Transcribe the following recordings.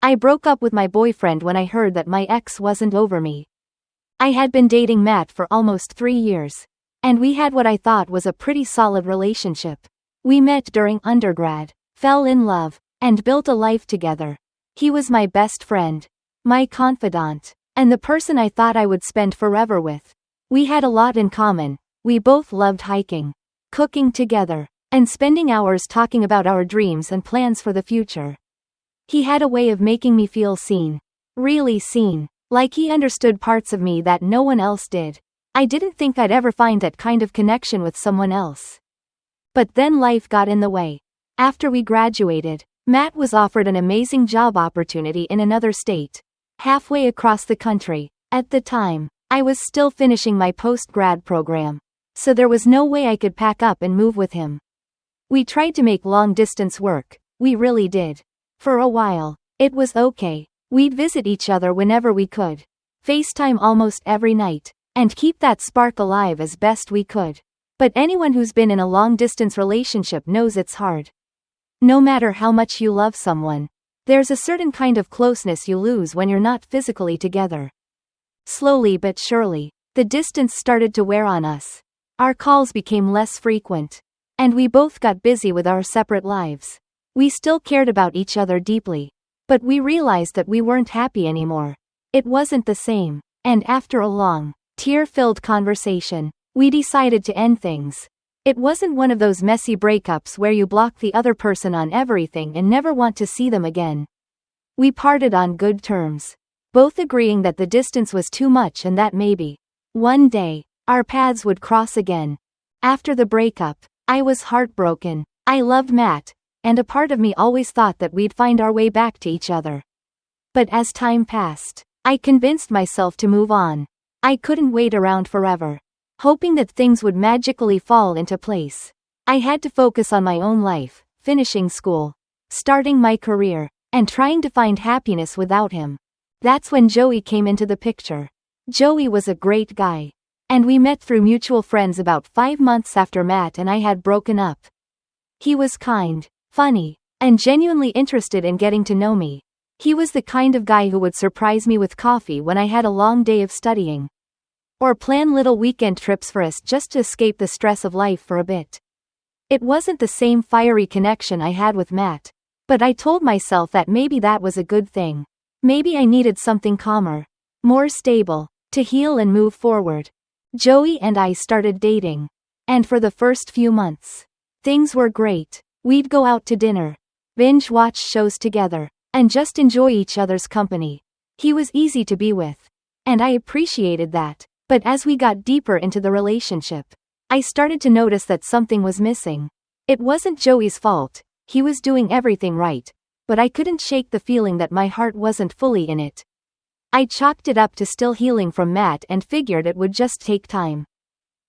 I broke up with my boyfriend when I heard that my ex wasn't over me. I had been dating Matt for almost 3 years. And we had what I thought was a pretty solid relationship. We met during undergrad, fell in love, and built a life together. He was my best friend, my confidant, and the person I thought I would spend forever with. We had a lot in common. We both loved hiking, cooking together, and spending hours talking about our dreams and plans for the future. He had a way of making me feel seen. Really seen. Like he understood parts of me that no one else did. I didn't think I'd ever find that kind of connection with someone else. But then life got in the way. After we graduated, Matt was offered an amazing job opportunity in another state, halfway across the country. At the time, I was still finishing my post-grad program, so there was no way I could pack up and move with him. We tried to make long-distance work, we really did. For a while, it was okay. We'd visit each other whenever we could, FaceTime almost every night, and keep that spark alive as best we could. But anyone who's been in a long-distance relationship knows it's hard. No matter how much you love someone, there's a certain kind of closeness you lose when you're not physically together. Slowly but surely, the distance started to wear on us. Our calls became less frequent, and we both got busy with our separate lives. We still cared about each other deeply, but we realized that we weren't happy anymore. It wasn't the same, and after a long, tear-filled conversation, we decided to end things. It wasn't one of those messy breakups where you block the other person on everything and never want to see them again. We parted on good terms, both agreeing that the distance was too much and that maybe, one day, our paths would cross again. After the breakup, I was heartbroken. I loved Matt, and a part of me always thought that we'd find our way back to each other. But as time passed, I convinced myself to move on. I couldn't wait around forever, hoping that things would magically fall into place. I had to focus on my own life, finishing school, starting my career, and trying to find happiness without him. That's when Joey came into the picture. Joey was a great guy, and we met through mutual friends about 5 months after Matt and I had broken up. He was kind, funny, and genuinely interested in getting to know me. He was the kind of guy who would surprise me with coffee when I had a long day of studying, or plan little weekend trips for us just to escape the stress of life for a bit. It wasn't the same fiery connection I had with Matt, but I told myself that maybe that was a good thing. Maybe I needed something calmer, more stable, to heal and move forward. Joey and I started dating, and for the first few months, things were great. We'd go out to dinner, binge watch shows together, and just enjoy each other's company. He was easy to be with, and I appreciated that. But as we got deeper into the relationship, I started to notice that something was missing. It wasn't Joey's fault, he was doing everything right, but I couldn't shake the feeling that my heart wasn't fully in it. I chalked it up to still healing from Matt and figured it would just take time.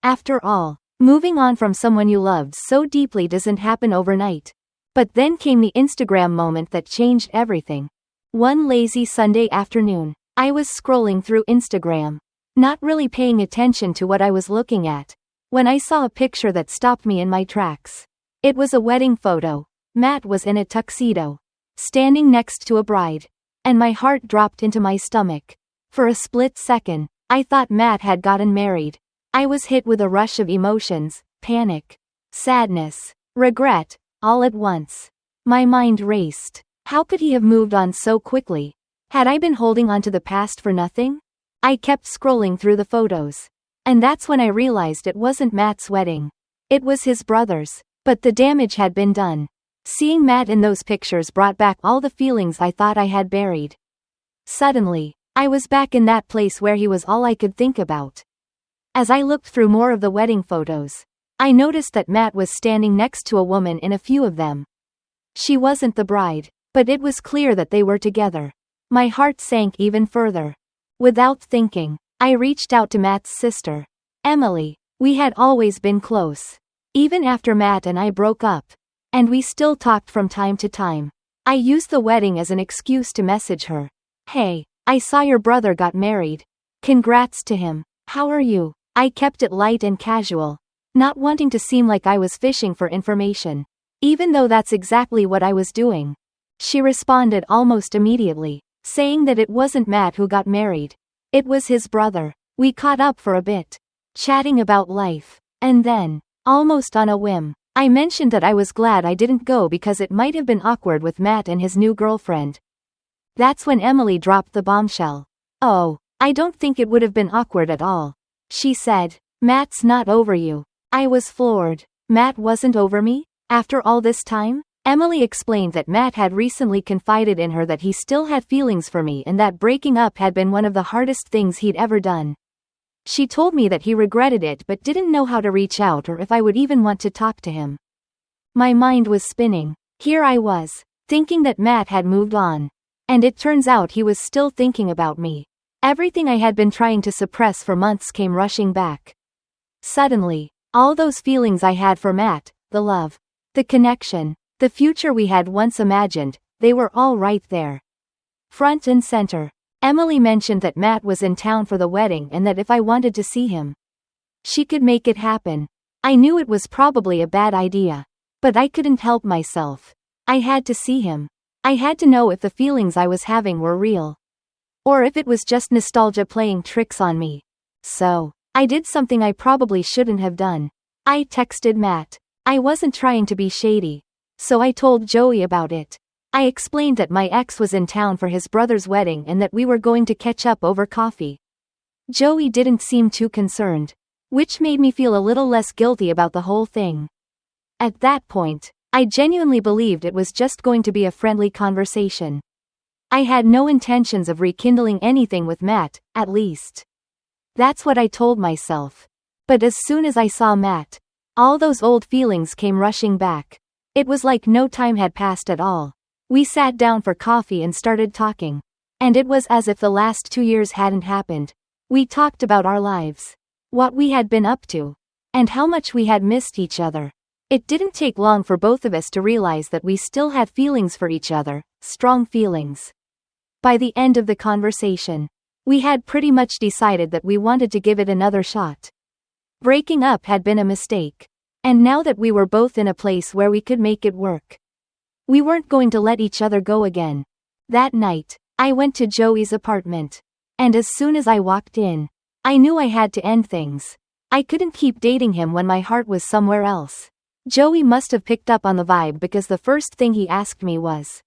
After all, moving on from someone you loved so deeply doesn't happen overnight. But then came the Instagram moment that changed everything. One lazy Sunday afternoon, I was scrolling through Instagram, not really paying attention to what I was looking at, when I saw a picture that stopped me in my tracks. It was a wedding photo. Matt was in a tuxedo, standing next to a bride, and my heart dropped into my stomach. For a split second, I thought Matt had gotten married. I was hit with a rush of emotions, panic, sadness, regret, all at once. My mind raced. How could he have moved on so quickly? Had I been holding on to the past for nothing? I kept scrolling through the photos, and that's when I realized it wasn't Matt's wedding. It was his brother's, but the damage had been done. Seeing Matt in those pictures brought back all the feelings I thought I had buried. Suddenly, I was back in that place where he was all I could think about. As I looked through more of the wedding photos, I noticed that Matt was standing next to a woman in a few of them. She wasn't the bride, but it was clear that they were together. My heart sank even further. Without thinking, I reached out to Matt's sister, Emily. We had always been close, even after Matt and I broke up, and we still talked from time to time. I used the wedding as an excuse to message her. "Hey, I saw your brother got married. Congrats to him. How are you?" I kept it light and casual, not wanting to seem like I was fishing for information, even though that's exactly what I was doing. She responded almost immediately, saying that it wasn't Matt who got married. It was his brother. We caught up for a bit, chatting about life. And then, almost on a whim, I mentioned that I was glad I didn't go because it might have been awkward with Matt and his new girlfriend. That's when Emily dropped the bombshell. "Oh, I don't think it would have been awkward at all," she said. "Matt's not over you." I was floored. Matt wasn't over me? After all this time? Emily explained that Matt had recently confided in her that he still had feelings for me and that breaking up had been one of the hardest things he'd ever done. She told me that he regretted it but didn't know how to reach out or if I would even want to talk to him. My mind was spinning. Here I was, thinking that Matt had moved on. And it turns out he was still thinking about me. Everything I had been trying to suppress for months came rushing back. Suddenly, all those feelings I had for Matt, the love, the connection, the future we had once imagined, they were all right there. Front and center. Emily mentioned that Matt was in town for the wedding and that if I wanted to see him, she could make it happen. I knew it was probably a bad idea, but I couldn't help myself. I had to see him. I had to know if the feelings I was having were real, or if it was just nostalgia playing tricks on me. So, I did something I probably shouldn't have done. I texted Matt. I wasn't trying to be shady, so I told Joey about it. I explained that my ex was in town for his brother's wedding and that we were going to catch up over coffee. Joey didn't seem too concerned, which made me feel a little less guilty about the whole thing. At that point, I genuinely believed it was just going to be a friendly conversation. I had no intentions of rekindling anything with Matt, at least. That's what I told myself. But as soon as I saw Matt, all those old feelings came rushing back. It was like no time had passed at all. We sat down for coffee and started talking. And it was as if the last 2 years hadn't happened. We talked about our lives, what we had been up to, and how much we had missed each other. It didn't take long for both of us to realize that we still had feelings for each other, strong feelings. By the end of the conversation, we had pretty much decided that we wanted to give it another shot. Breaking up had been a mistake. And now that we were both in a place where we could make it work, we weren't going to let each other go again. That night, I went to Joey's apartment. And as soon as I walked in, I knew I had to end things. I couldn't keep dating him when my heart was somewhere else. Joey must have picked up on the vibe because the first thing he asked me was,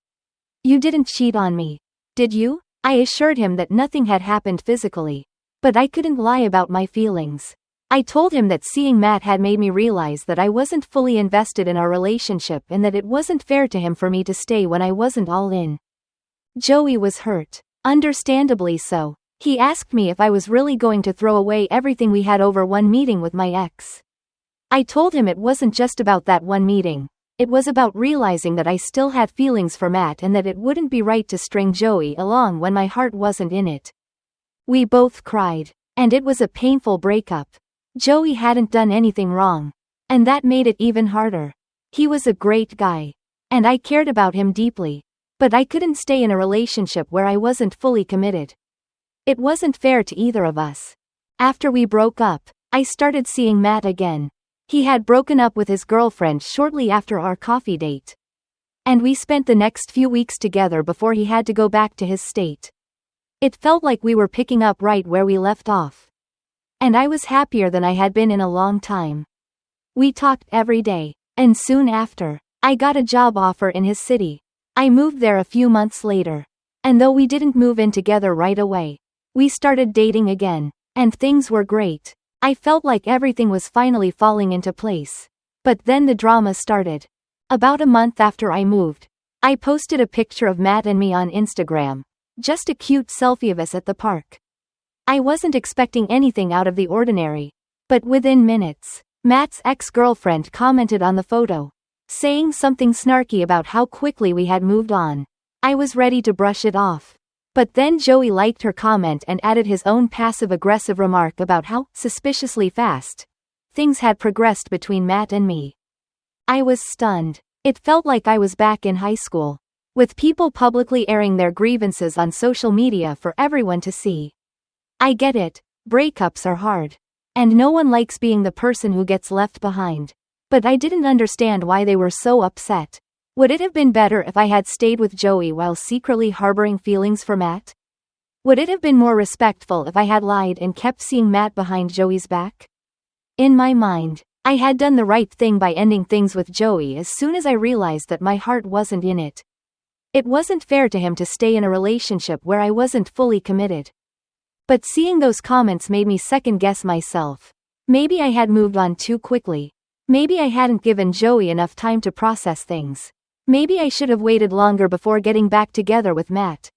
"You didn't cheat on me, did you?" I assured him that nothing had happened physically. But I couldn't lie about my feelings. I told him that seeing Matt had made me realize that I wasn't fully invested in our relationship and that it wasn't fair to him for me to stay when I wasn't all in. Joey was hurt. Understandably so. He asked me if I was really going to throw away everything we had over one meeting with my ex. I told him it wasn't just about that one meeting. It was about realizing that I still had feelings for Matt and that it wouldn't be right to string Joey along when my heart wasn't in it. We both cried. And it was a painful breakup. Joey hadn't done anything wrong. And that made it even harder. He was a great guy. And I cared about him deeply. But I couldn't stay in a relationship where I wasn't fully committed. It wasn't fair to either of us. After we broke up, I started seeing Matt again. He had broken up with his girlfriend shortly after our coffee date. And we spent the next few weeks together before he had to go back to his state. It felt like we were picking up right where we left off. And I was happier than I had been in a long time. We talked every day, and soon after, I got a job offer in his city. I moved there a few months later. And though we didn't move in together right away, we started dating again, and things were great. I felt like everything was finally falling into place. But then the drama started. About a month after I moved, I posted a picture of Matt and me on Instagram, just a cute selfie of us at the park. I wasn't expecting anything out of the ordinary. But within minutes, Matt's ex-girlfriend commented on the photo, saying something snarky about how quickly we had moved on. I was ready to brush it off. But then Joey liked her comment and added his own passive-aggressive remark about how, suspiciously fast, things had progressed between Matt and me. I was stunned. It felt like I was back in high school, with people publicly airing their grievances on social media for everyone to see. I get it, breakups are hard. And no one likes being the person who gets left behind. But I didn't understand why they were so upset. Would it have been better if I had stayed with Joey while secretly harboring feelings for Matt? Would it have been more respectful if I had lied and kept seeing Matt behind Joey's back? In my mind, I had done the right thing by ending things with Joey as soon as I realized that my heart wasn't in it. It wasn't fair to him to stay in a relationship where I wasn't fully committed. But seeing those comments made me second-guess myself. Maybe I had moved on too quickly. Maybe I hadn't given Joey enough time to process things. Maybe I should have waited longer before getting back together with Matt.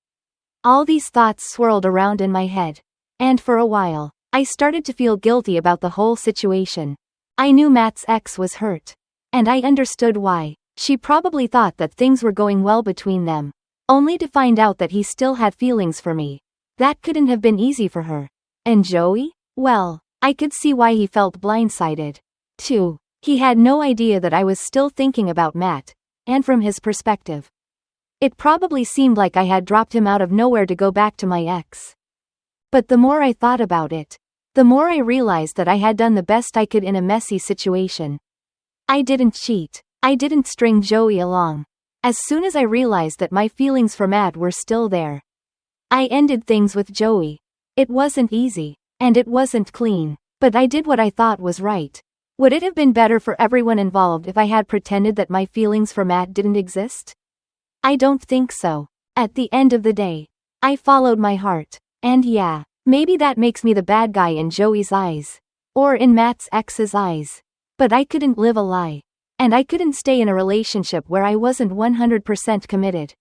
All these thoughts swirled around in my head. And for a while, I started to feel guilty about the whole situation. I knew Matt's ex was hurt. And I understood why. She probably thought that things were going well between them, only to find out that he still had feelings for me. That couldn't have been easy for her. And Joey? Well, I could see why he felt blindsided. Too. He had no idea that I was still thinking about Matt. And from his perspective, it probably seemed like I had dropped him out of nowhere to go back to my ex. But the more I thought about it, the more I realized that I had done the best I could in a messy situation. I didn't cheat. I didn't string Joey along. As soon as I realized that my feelings for Matt were still there, I ended things with Joey. It wasn't easy, and it wasn't clean, but I did what I thought was right. Would it have been better for everyone involved if I had pretended that my feelings for Matt didn't exist? I don't think so. At the end of the day, I followed my heart. And yeah, maybe that makes me the bad guy in Joey's eyes. Or in Matt's ex's eyes. But I couldn't live a lie. And I couldn't stay in a relationship where I wasn't 100% committed.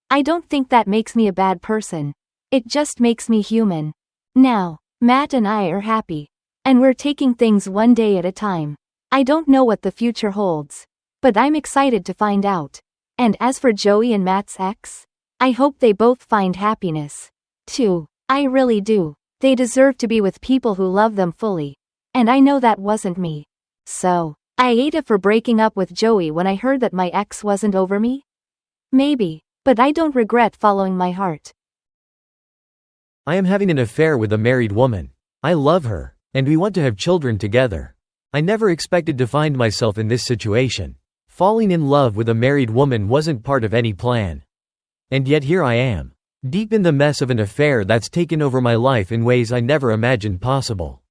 I don't think that makes me a bad person. It just makes me human. Now, Matt and I are happy. And we're taking things one day at a time. I don't know what the future holds. But I'm excited to find out. And as for Joey and Matt's ex, I hope they both find happiness. Too. I really do. They deserve to be with people who love them fully. And I know that wasn't me. So, I hate it for breaking up with Joey when I heard that my ex wasn't over me? Maybe. But I don't regret following my heart. I am having an affair with a married woman. I love her. And we want to have children together. I never expected to find myself in this situation. Falling in love with a married woman wasn't part of any plan. And yet here I am, deep in the mess of an affair that's taken over my life in ways I never imagined possible.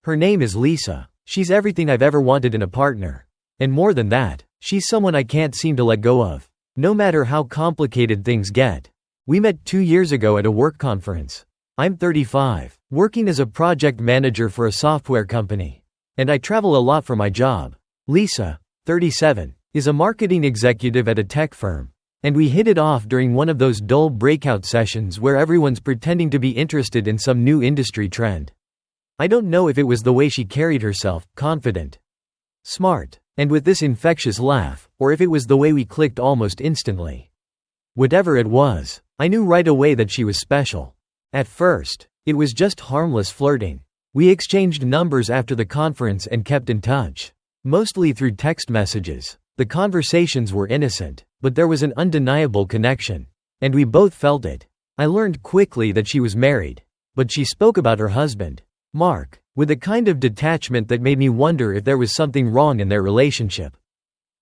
Her name is Lisa. She's everything I've ever wanted in a partner. And more than that, she's someone I can't seem to let go of, no matter how complicated things get. We met 2 years ago at a work conference. I'm 35, working as a project manager for a software company. And I travel a lot for my job. Lisa, 37, is a marketing executive at a tech firm. And we hit it off during one of those dull breakout sessions where everyone's pretending to be interested in some new industry trend. I don't know if it was the way she carried herself, confident, smart, and with this infectious laugh, or if it was the way we clicked almost instantly. Whatever it was, I knew right away that she was special. At first, it was just harmless flirting. We exchanged numbers after the conference and kept in touch, mostly through text messages. The conversations were innocent, but there was an undeniable connection. And we both felt it. I learned quickly that she was married. But she spoke about her husband, Mark, with a kind of detachment that made me wonder if there was something wrong in their relationship.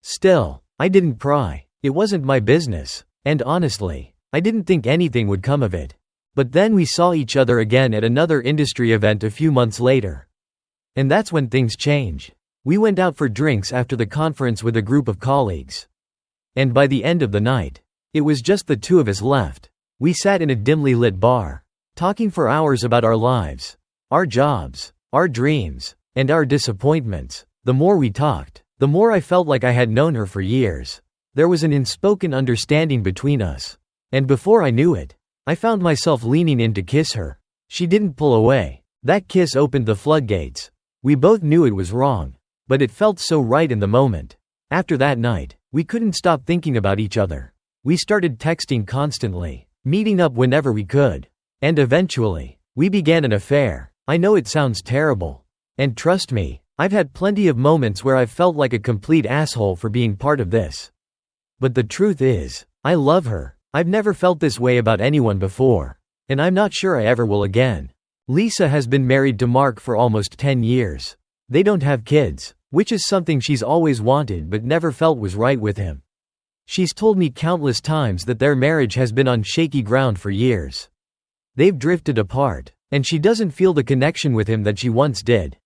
Still, I didn't pry. It wasn't my business. And honestly, I didn't think anything would come of it. But then we saw each other again at another industry event a few months later. And that's when things change. We went out for drinks after the conference with a group of colleagues. And by the end of the night, it was just the two of us left. We sat in a dimly lit bar, talking for hours about our lives, our jobs, our dreams, and our disappointments. The more we talked, the more I felt like I had known her for years. There was an unspoken understanding between us. And before I knew it, I found myself leaning in to kiss her. She didn't pull away. That kiss opened the floodgates. We both knew it was wrong, but it felt so right in the moment. After that night, we couldn't stop thinking about each other. We started texting constantly, meeting up whenever we could. And eventually, we began an affair. I know it sounds terrible. And trust me, I've had plenty of moments where I've felt like a complete asshole for being part of this. But the truth is, I love her. I've never felt this way about anyone before. And I'm not sure I ever will again. Lisa has been married to Mark for almost 10 years. They don't have kids, which is something she's always wanted but never felt was right with him. She's told me countless times that their marriage has been on shaky ground for years. They've drifted apart, and she doesn't feel the connection with him that she once did.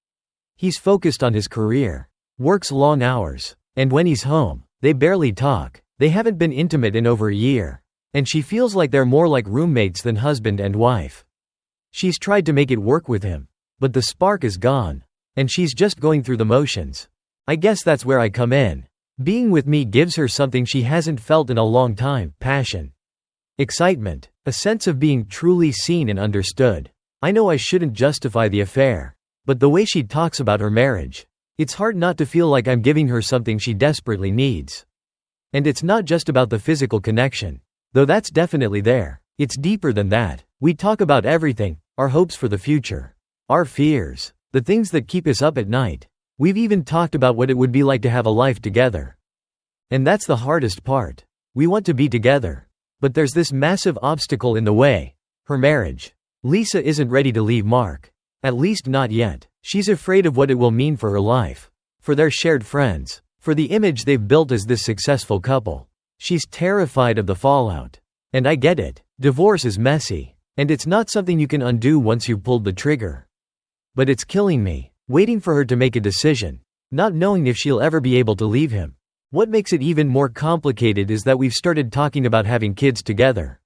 He's focused on his career, works long hours, and when he's home, they barely talk. They haven't been intimate in over a year, and she feels like they're more like roommates than husband and wife. She's tried to make it work with him, but the spark is gone, and she's just going through the motions. I guess that's where I come in. Being with me gives her something she hasn't felt in a long time: passion, excitement, a sense of being truly seen and understood. I know I shouldn't justify the affair, but the way she talks about her marriage, it's hard not to feel like I'm giving her something she desperately needs. And it's not just about the physical connection, though that's definitely there. It's deeper than that. We talk about everything: our hopes for the future, our fears, the things that keep us up at night. We've even talked about what it would be like to have a life together. And that's the hardest part. We want to be together, but there's this massive obstacle in the way: her marriage. Lisa isn't ready to leave Mark. At least not yet. She's afraid of what it will mean for her life, for their shared friends, for the image they've built as this successful couple. She's terrified of the fallout. And I get it. Divorce is messy, and it's not something you can undo once you've pulled the trigger. But it's killing me, waiting for her to make a decision, not knowing if she'll ever be able to leave him. What makes it even more complicated is that we've started talking about having kids together.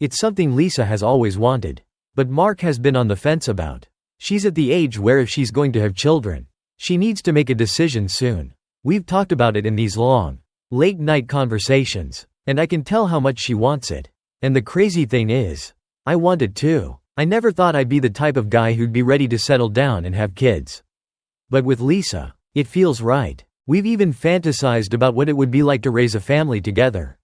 It's something Lisa has always wanted, but Mark has been on the fence about. She's at the age where if she's going to have children, she needs to make a decision soon. We've talked about it in these long, late-night conversations, and I can tell how much she wants it. And the crazy thing is, I want it too. I never thought I'd be the type of guy who'd be ready to settle down and have kids. But with Lisa, it feels right. We've even fantasized about what it would be like to raise a family together.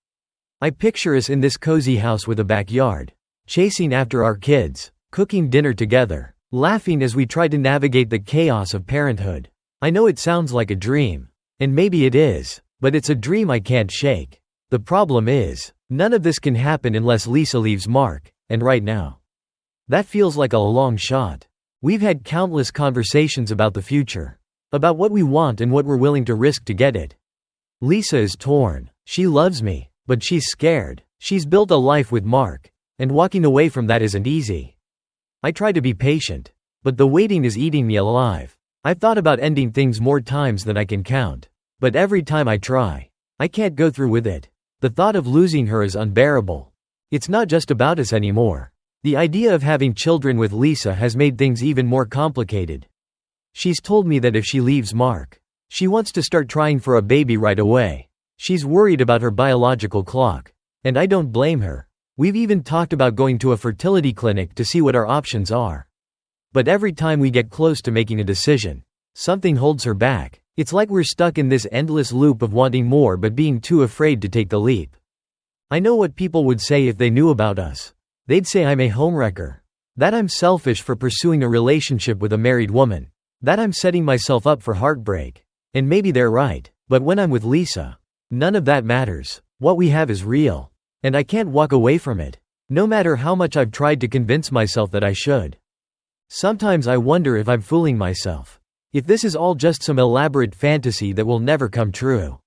I picture us in this cozy house with a backyard, chasing after our kids, cooking dinner together, laughing as we try to navigate the chaos of parenthood. I know it sounds like a dream, and maybe it is, but it's a dream I can't shake. The problem is, none of this can happen unless Lisa leaves Mark, and right now, that feels like a long shot. We've had countless conversations about the future, about what we want and what we're willing to risk to get it. Lisa is torn. She loves me, but she's scared. She's built a life with Mark, and walking away from that isn't easy. I try to be patient, but the waiting is eating me alive. I've thought about ending things more times than I can count, but every time I try, I can't go through with it. The thought of losing her is unbearable. It's not just about us anymore. The idea of having children with Lisa has made things even more complicated. She's told me that if she leaves Mark, she wants to start trying for a baby right away. She's worried about her biological clock, and I don't blame her. We've even talked about going to a fertility clinic to see what our options are. But every time we get close to making a decision, something holds her back. It's like we're stuck in this endless loop of wanting more but being too afraid to take the leap. I know what people would say if they knew about us. They'd say I'm a homewrecker, that I'm selfish for pursuing a relationship with a married woman, that I'm setting myself up for heartbreak. And maybe they're right, but when I'm with Lisa, none of that matters. What we have is real, and I can't walk away from it, no matter how much I've tried to convince myself that I should. Sometimes I wonder if I'm fooling myself, if this is all just some elaborate fantasy that will never come true.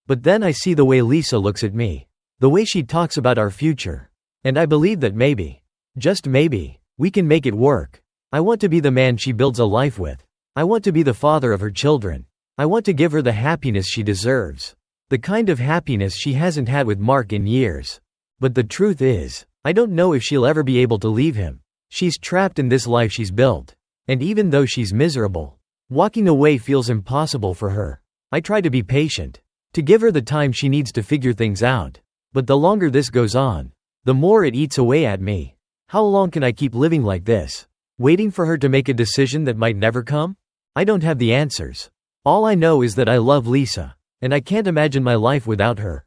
But then I see the way Lisa looks at me, the way she talks about our future, and I believe that maybe, just maybe, we can make it work. I want to be the man she builds a life with. I want to be the father of her children. I want to give her the happiness she deserves, the kind of happiness she hasn't had with Mark in years. But the truth is, I don't know if she'll ever be able to leave him. She's trapped in this life she's built, and even though she's miserable, walking away feels impossible for her. I try to be patient, to give her the time she needs to figure things out. But the longer this goes on, the more it eats away at me. How long can I keep living like this, waiting for her to make a decision that might never come? I don't have the answers. All I know is that I love Lisa, and I can't imagine my life without her.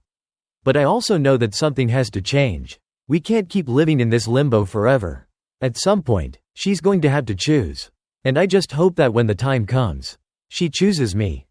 But I also know that something has to change. We can't keep living in this limbo forever. At some point, she's going to have to choose. And I just hope that when the time comes, she chooses me.